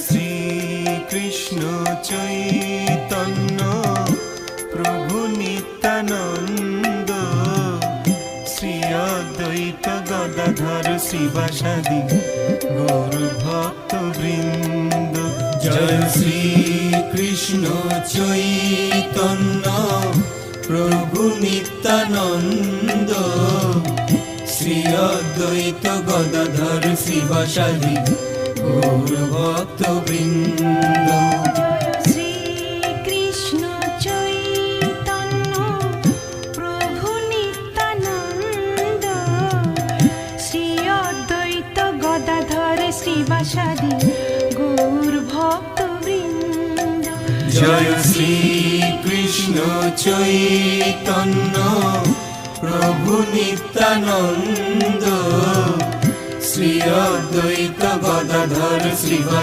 শ্রী কৃষ্ণ চৈতন্য প্রভু নিত্যানন্দ, শ্রী অদ্বৈত গদাধর শ্রীবাসাদি গৌর ভক্ত বৃন্দ। জয় শ্রী কৃষ্ণ চৈতন্য প্রভু নিত্যানন্দ, শ্রী অদ্বৈত গদাধর শ্রীবাসাদি গৌর ভক্ত বৃন্দ। শ্রী কৃষ্ণ চৈতন্য প্রভু নিত্যানন্দ, শ্রী অদ্বৈত গদাধর শ্রীবাসাদি গৌর ভক্ত বৃন্দ। জয় শ্রী কৃষ্ণ চৈতন্য প্রভু নিত্যানন্দ, শ্রী অদ্বৈত গদাধর শ্রীবাসাদি